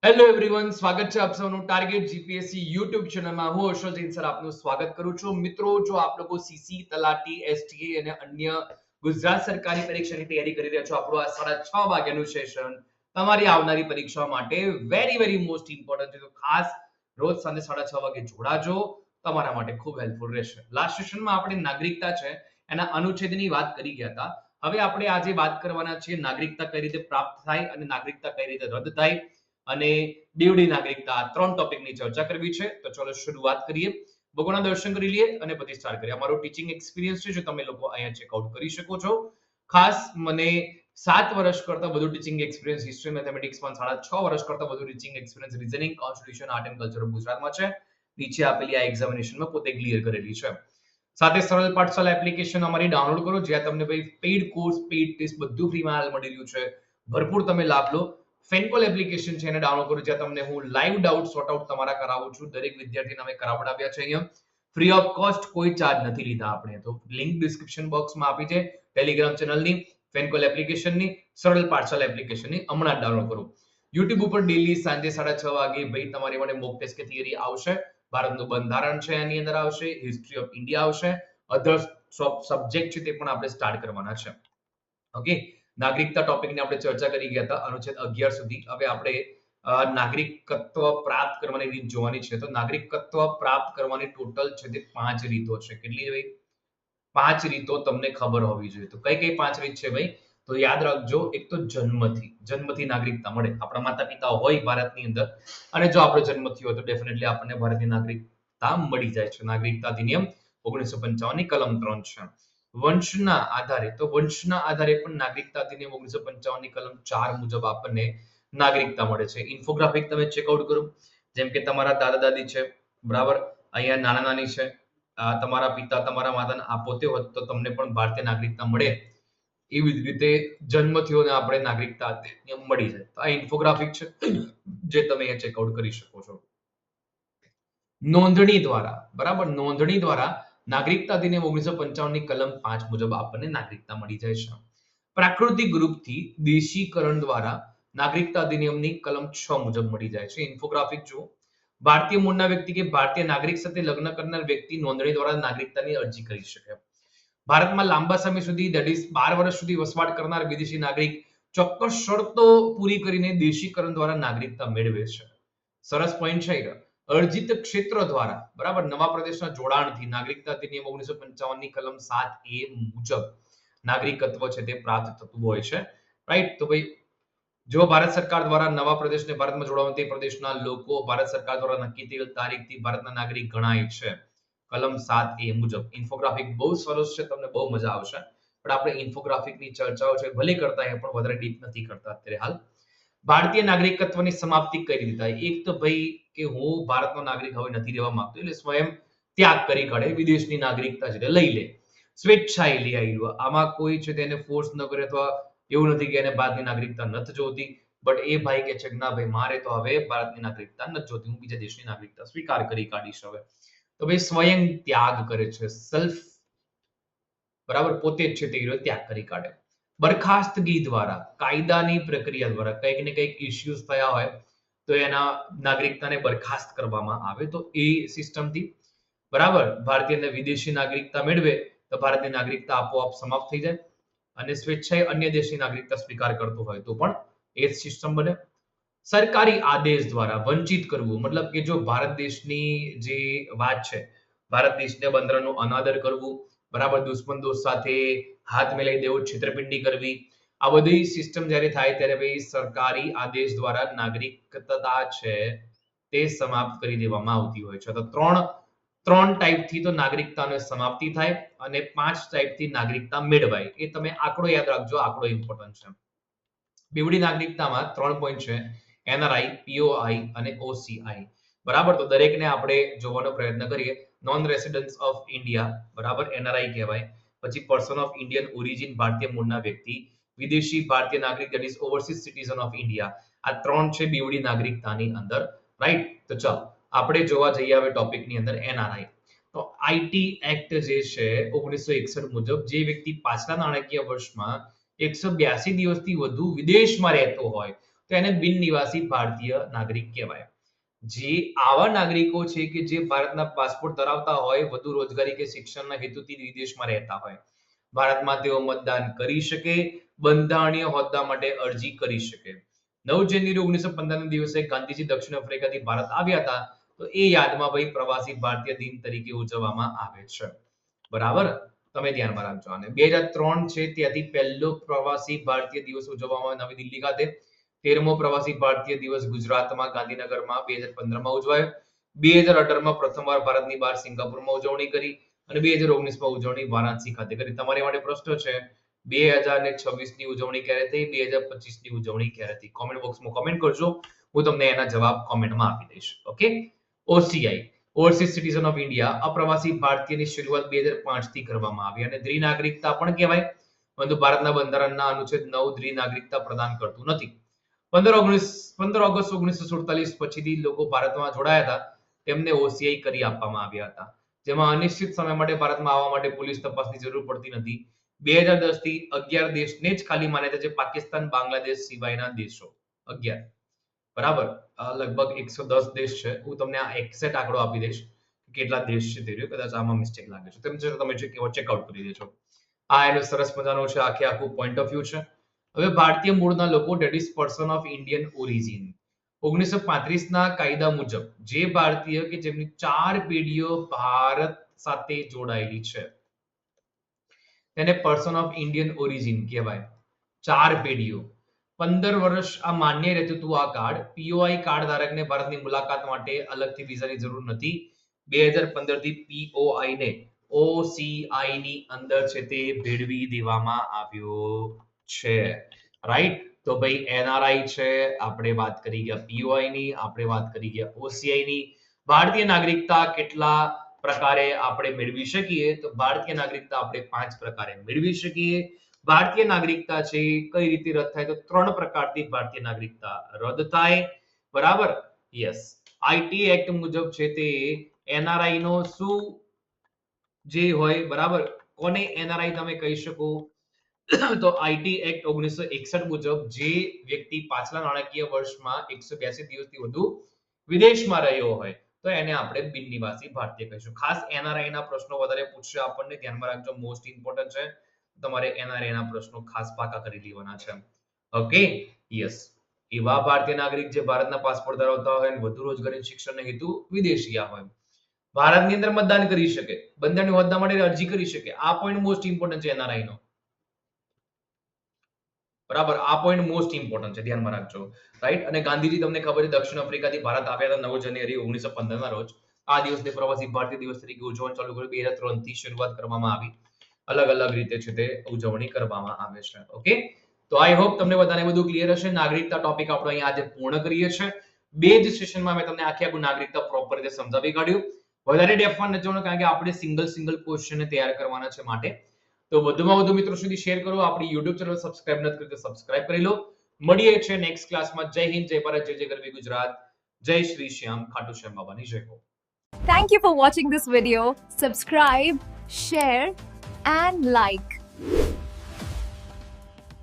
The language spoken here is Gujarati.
હેલો એવરીવન, સ્વાગત છે આપ સૌનું ટાર્ગેટ જીપીએસસી યુટ્યુબ ચેનલમાં. હું હર્ષલ જૈન સર આપનું સ્વાગત કરું છું. મિત્રો, જો આપ લોકો સીસી, તલાટી, એસટીએ અને અન્ય ગુજરાત સરકારી પરીક્ષાની તૈયારી કરી રહ્યા છો, આપણું આ 6:30 વાગ્યાનું સેશન તમારી આવનારી પરીક્ષા માટે વેરી વેરી મોસ્ટ ઇમ્પોર્ટન્ટ છે. તો ખાસ રોજ સાંજે 6:30 વાગે જોડાજો, તમારા માટે ખૂબ હેલ્પફુલ રહેશે. લાસ્ટ સેશનમાં આપણે નાગરિકતા છે એના અનુચ્છેદની વાત કરી ગયા હતા. હવે આપણે આજે વાત કરવાના છીએ નાગરિકતા કઈ રીતે પ્રાપ્ત થાય અને નાગરિકતા કઈ રીતે રદ થાય અને બેવડી નાગરિકતા, આ 3 ટોપિકની ચર્ચા કરવી છે. તો ચલો શરૂઆત કરીએ. ભગવાનના દર્શન કરી લઈએ અને પછી સ્ટાર્ટ કરીએ. અમારો ટીચિંગ એક્સપિરિયન્સ છે, જો તમે લોકો અહીંયા ચેકઆઉટ કરી શકો છો. ખાસ મને 7 વર્ષ કરતા વધુ ટીચિંગ એક્સપિરિયન્સ હિસ્ટ્રી મેથેમેટિક્સમાં, 6.5 વર્ષ કરતા વધુ teaching experience reasoning, constitution, art and culture of ગુજરાતમાં છે. નીચે આપેલી આ એક્ઝામિનેશનમાં પોતે ક્લિયર કરેલી છે. સાથે સરળ પાઠશાલા એપ્લિકેશન અમારી ડાઉનલોડ કરો, જ્યાં તમને ભાઈ પેઇડ કોર્સ, પેઇડ ટેસ્ટ બધું ફ્રીમાં હાલ મળી રહ્યું છે. ભરપૂર તમે લાભ લો. ફેનકોલ એપ્લિકેશન છે, એને ડાઉનલોડ કરો, જ્યાં તમને હું લાઈવ ડાઉટ સોર્ટ આઉટ તમારા કરાવું છું. દરેક વિદ્યાર્થીને અમે કરાવડાવ્યા છે અહીંયા ફ્રી ઓફ કોસ્ટ, કોઈ ચાર્જ નથી લીધા આપણે. તો લિંક ડિસ્ક્રિપ્શન બોક્સમાં આપી છે ટેલિગ્રામ ચેનલની, ફેનકોલ એપ્લિકેશનની, સરળ પાઠશાલા એપ્લિકેશનની. હમણાં જ ડાઉનલોડ કરો. યુટ્યુબ ઉપર ડેલી સાંજે 6:30 વાગે ભાઈ તમારી માટે મોક ટેસ્ટ કે થિયરી આવશે. ભારતનું બંધારણ છે એની અંદર આવશે, હિસ્ટ્રી ઓફ ઇન્ડિયા આવશે, અધર સબ્જેક્ટ છે તે પણ આપણે સ્ટાર્ટ કરવાના છે. ઓકે, નાગરિકતા ટોપિકની આપણે ચર્ચા કરી ગયા હતા અનુચ્છેદ 11 સુધી. હવે આપણે નાગરિકત્વ પ્રાપ્ત કરવાની રીત જોવાની છે. તો નાગરિકત્વ પ્રાપ્ત કરવાની ટોટલ છે તે 5 રીતો છે. કેટલી ભાઈ? 5 રીતો તમને ખબર હોવી જોઈએ. તો કઈ કઈ 5 રીત છે ભાઈ? તો યાદ રાખજો, એક તો જન્મથી નાગરિકતા મળે. આપણા માતા પિતા હોય ભારતની અંદર અને જો આપણો જન્મ થયો હોય તો ડેફિનેટલી આપણને ભારતની નાગરિકતા મળી જાય છે. નાગરિકતા અધિનિયમ 1955 ની કલમ 3 છે. વંશના આધારે, તો વંશના આધારે પણ નાગરિકતા અધિનિયમ 1955 ની કલમ 4 મુજબ આપણને નાગરિકતા મળે છે. ઇન્ફોગ્રાફિક તમે ચેકઆઉટ કરો, જેમ કે તમારા દાદા દાદી છે, બરાબર, અહીંયા નાના નાની છે, તમારા પિતા, તમારા માતા, આ પોતે હોત તો તમને પણ ભારતીય નાગરિકતા મળે. એવી જ રીતે જન્મ થયો ને આપણે નાગરિકતા મળી જાય. તો આ ઇન્ફોગ્રાફિક છે, જે તમે અહીંયા ચેકઆઉટ કરી શકો છો. નોંધણી દ્વારા, બરાબર, નોંધણી દ્વારા નાગરિકતા અધિનિયમ 1955 ની કલમ 5 મુજબ આપણને નાગરિકતા મળી જાય છે. પ્રાકૃતિક રૂપથી દેશીકરણ દ્વારા નાગરિકતા અધિનિયમની કલમ 6 મુજબ મળી જાય છે. ઇન્ફોગ્રાફિક જુઓ. ભારતીય મૂળના વ્યક્તિ કે ભારતીય નાગરિક સાથે લગ્ન કરનાર વ્યક્તિ નોંધણી દ્વારા નાગરિકતાની અરજી કરી શકે. ભારતમાં લાંબા સમય સુધી, that is 12 વર્ષ સુધી વસવાટ કરનાર વિદેશી નાગરિક ચોક્કસ શરતો પૂરી કરીને દેશીકરણ દ્વારા નાગરિકતા મેળવે છે. સરસ પોઈન્ટ છે. અર્જિત ક્ષેત્ર દ્વારા, બરાબર, નવા પ્રદેશના જોડાણથી નાગરિકતા અધિનિયમ 1955 ની કલમ 7A મુજબ નાગરિકત્વ છે તે પ્રાપ્ત થતું હોય છે. રાઈટ? તો ભાઈ જો ભારત સરકાર દ્વારા નવા પ્રદેશને ભારતમાં જોડવા તે પ્રદેશના લોકો ભારત સરકાર દ્વારા નક્કી થયેલ તારીખથી ભારતના નાગરિક ગણાય છે. કલમ 7A મુજબ. ઇન્ફોગ્રાફિક બહુ સરસ છે, તમને બહુ મજા આવશે. પણ આપણે ઇન્ફોગ્રાફિકની ચર્ચાઓ છે ભલે કરતા હોય પણ વધારે ડીપ નથી કરતા અત્યારે હાલ. ભારતીય નાગરિકત્વની સમાપ્તિ કઈ રીતે થાય? એક તો ભાઈ કે હું ભારતનો નાગરિક હવે નથી રહેવા માંગતો, એટલે સ્વયં ત્યાગ કરી કાઢે, વિદેશની નાગરિકતા છે લઈ લે, સ્વેચ્છાએ લઈ આવ્યો. આમાં કોઈ છે તેને ફોર્સ ન કરે, અથવા એવું નથી કે એને ભારતની નાગરિકતા નથી જોતી, બટ એ ભાઈ કે છે કે ના ભાઈ મારે તો હવે ભારતની નાગરિકતા નથી જોતી, હું બીજા દેશની નાગરિકતા સ્વીકાર કરી કાઢીશ હવે. તો ભાઈ સ્વયં ત્યાગ કરે છે, સેલ્ફ, બરાબર, પોતે જ છે તે ત્યાગ કરી કાઢે. બરખાસ્તગી દ્વારા, કાયદાની પ્રક્રિયા દ્વારા કંઈક ને કંઈક ઇશ્યુઝ થયા હોય તો એના નાગરિકતાને બરખાસ્ત કરવામાં આવે, તો એ સિસ્ટમથી, બરાબર, ભારતીય અને વિદેશી નાગરિકતા મેળવે તો ભારતની નાગરિકતા આપોઆપ સમાપ્ત થઈ જાય. અને સ્વેચ્છાએ અન્ય દેશની નાગરિકતા સ્વીકાર કરતો હોય તો પણ એ જ સિસ્ટમ બને. સરકારી આદેશ દ્વારા વંચિત કરવું, મતલબ કે જો ભારત દેશની જે વાત છે, ભારત દેશના બંધારણનો અનાદર કરવું, બરાબર, દુશ્મન દોસ્ત સાથે હાથ મિલાવી દેવો, છેતરપિંડી કરવી, આ બધી સિસ્ટમ જ્યારે થાય ત્યારે ભાઈ સરકારી આદેશ દ્વારા નાગરિકતા છે તે સમાપ્ત કરી દેવામાં આવતી હોય છે. તો ત્રણ ટાઈપથી તો નાગરિકતાની સમાપ્તિ થાય અને 5 ટાઈપથી નાગરિકતા મેળવાય. એ તમે આંકડો યાદ રાખજો, આંકડો ઇમ્પોર્ટન્ટ છે. બેવડી નાગરિકતામાં 3 પોઈન્ટ છે: એનઆરઆઈ, પીઓઆઈ અને ઓસીઆઈ. બરાબર, તો દરેકને આપણે જોવાનો પ્રયત્ન કરીએ. નોન રેસિડન્સ ઓફ ઇન્ડિયા, બરાબર, એનઆરઆઈ કહેવાય. પછી પર્સન ઓફ ઇન્ડિયન ઓરિજિન, ભારતીય મૂળના વ્યક્તિ. વિદેશી ભારતીય નાગરિક, that is overseas citizen of India. આ 3 છે બેવડી નાગરિકતાની અંદર. રાઈટ? તો ચાલો આપણે જોવા જઈએ હવે ટોપિકની અંદર એનઆરઆઈ. તો આઈટી એક્ટ જે છે 1961 મુજબ જે વ્યક્તિ પાછલા નાણાકીય વર્ષમાં 182 દિવસથી વધુ વિદેશમાં રહેતો હોય તો એને બિન નિવાસી ભારતીય નાગરિક કહેવાય. જે આવા નાગરિકો છે કે જે ભારતના પાસપોર્ટ ધરાવતા હોય, વધુ રોજગારી કે શિક્ષણના હેતુથી વિદેશમાં રહેતા હોય, ભારતમાં તેઓ મતદાન કરી શકે, બંધારણીય હોદ્દા માટે અરજી કરી શકે. 9 જાન્યુઆરી 1915 ના દિવસે ગાંધીજી દક્ષિણ આફ્રિકાથી ભારત આવ્યા હતા, તો એ યાદમાં ભાઈ પ્રવાસી ભારતીય દિન તરીકે ઉજવવામાં આવે છે. બરાબર, તમે ધ્યાનમાં રાખજો. અને 2003 છે ત્યાંથી પહેલો પ્રવાસી ભારતીય દિવસ ઉજવવામાં આવે નવી દિલ્હી ખાતે. 13મો પ્રવાસી ભારતીય દિવસ ગુજરાતમાં ગાંધીનગરમાં 2015માં ઉજવાયો. 2018માં પ્રથમવાર ભારતની બહાર સિંગાપુરમાં ઉજવણી કરી અને 2019માં ઉજવણી વારાણસી ખાતે કરી. તમારી માટે પ્રશ્ન છે 2026 ની ઉજવણી ક્યારે થઈ, 2025 ની ઉજવણી ક્યારે થઈ? કોમેન્ટ બોક્સમાં કોમેન્ટ કરજો, હું તમને એના જવાબ કોમેન્ટમાં આપી દઈશ. Okay. OCI, overseas citizen of India, અપ્રવાસી ભારતીયની શરૂઆત 2005 થી કરવામાં આવી અને દ્વિનાગરિકતા પણ કહેવાય, પરંતુ ભારતના બંધારણના અનુચ્છેદ 9 દ્વિનાગરિકતા પ્રદાન કરતું નથી. 15 ઓગસ્ટ 1947 પછીથી લોકો ભારતમાં જોડાયા હતા, તેમને ઓસીઆઈ કરી આપવામાં આવ્યા હતા, જેમાં અનિશ્ચિત સમય માટે ભારતમાં આવવા માટે પોલીસ તપાસની જરૂર પડતી નથી. 2010 થી 11 દેશને જ ખાલી માન્યતા છે, પાકિસ્તાન, બાંગ્લાદેશ સિવાયના દેશો 11. બરાબર, લગભગ 110 દેશ છે. હું તમને આ એક્ઝેક્ટ આંકડો આપી દઈશ કેટલા દેશ છે તે રહ્યો, કદાચ આમાં મિસ્ટેક લાગે છે, તેમ છતાં તમે ચેકઆઉટ કરી દેજો. આ એનો સરસ મજાનો છે, આખું પોઈન્ટ ઓફ વ્યૂ છે. હવે ભારતીય મૂળના લોકો, that is person of Indian origin. 1935 ના કાયદા મુજબ જે ભારતીય કે જેમની 4 પેઢીઓ ભારત સાથે જોડાયેલી છે તેને પર્સન ઓફ ઇન્ડિયન ઓરિજિન કહેવાય. 4 પેઢીઓ, 15 વર્ષ આ માન્ય રહેતું હતું આ કાર્ડ. પીઓઆઈ કાર્ડ ધારકને ભારતની મુલાકાત માટે અલગથી વિઝાની જરૂર નથી. 2015 થી પીઓઆઈ ને ઓસીઆઈ ની અંદર છે તે ભેળવી દેવામાં આવ્યો છે. રાઈટ? તો ભાઈ એનઆરઆઈ છે, આપણે વાત કરી ગયા પીઓઆઈ ની, આપણે વાત કરી ગયા ઓસીઆઈ ની. ભારતીય નાગરિકતા કેટલા પ્રકારે આપણે મેળવી શકીએ? તો ભારતીય નાગરિકતા આપણે 5 પ્રકારે મેળવી શકીએ. ભારતીય નાગરિકતા છે કઈ રીતે રદ થાય? તો 3 પ્રકારથી ભારતીય નાગરિકતા રદ થાય. બરાબર? યસ. આઈટી એક્ટ મુજબ છે તે એનઆરઆઈ નો શું જે હોય, બરાબર, કોને એનઆરઆઈ તમે કહી શકો? તો આઈટી એક્ટ 1961 મુજબ જે વ્યક્તિ પાછલા નાણાકીય વર્ષમાં 182 દિવસથી વધુ વિદેશમાં રહ્યો હોય તો એને આપણે બિન નિવાસી ભારતીય કહીશું. ખાસ એનઆરઆઈ ના પ્રશ્નો વધારે પૂછશે આપણને, ધ્યાનમાં રાખજો, મોસ્ટ ઇમ્પોર્ટન્ટ છે. તમારે એનઆરઆઈ ના પ્રશ્નો ખાસ પાકા કરી લેવાના છે. ઓકે. યસ. એવા ભારતીય નાગરિક જે ભારતના પાસપોર્ટ ધરાવતા હોય અને વધુ રોજગારી શિક્ષણના હેતુ વિદેશ ગયા હોય, ભારતની અંદર મતદાન કરી શકે, બંધારણીય હોદ્દા માટે અરજી કરી શકે. આ પોઈન્ટ મોસ્ટ ઇમ્પોર્ટન્ટ છે એનઆરઆઈ નો. બરાબર, આ પોઈન્ટ મોસ્ટ ઇમ્પોર્ટન્ટ છે, ધ્યાનમાં રાખજો. રાઈટ? અને ગાંધીજી તમને ખબર છે દક્ષિણ આફ્રિકાથી ભારત આવ્યા હતા 9 જાન્યુઆરી 1915 ના રોજ. આ દિવસને પ્રવાસી ભારતીય દિવસ તરીકે ઉજવવાનું ચાલુ કર્યું. 2003 થી શરૂઆત કરવામાં આવી. અલગ અલગ રીતે છે તે ઉજવણી કરવામાં આવે છે. ઓકે. તો આઈ હોપ તમને બધાને બધું ક્લિયર હશે. નાગરિકતા ટોપિક આપણો અહીંયા આજે પૂર્ણ કરીએ છીએ. 2 જ સેશનમાં મેં તમને આખું નાગરિકતા પ્રોપર રીતે સમજાવી કાઢ્યું. વધારે ડેપ્થમાં નથી જવાનું કારણ કે આપણે સિંગલ ક્વેશ્ચન તૈયાર કરવાના છે માટે. તો વધુમાં વધુ મિત્રો સુધી શેર કરો. આપણી YouTube ચેનલ સબસ્ક્રાઇબ નથી કરી તો સબસ્ક્રાઇબ કરી લો. મળીએ છે નેક્સ્ટ ક્લાસમાં. જય હિન્દ, જય ભારત, જય ગરવી ગુજરાત, જય શ્રી શ્યામ, ખાટુ શ્યામ બાબાની જય હો. Thank you for watching this video. Subscribe, share and like.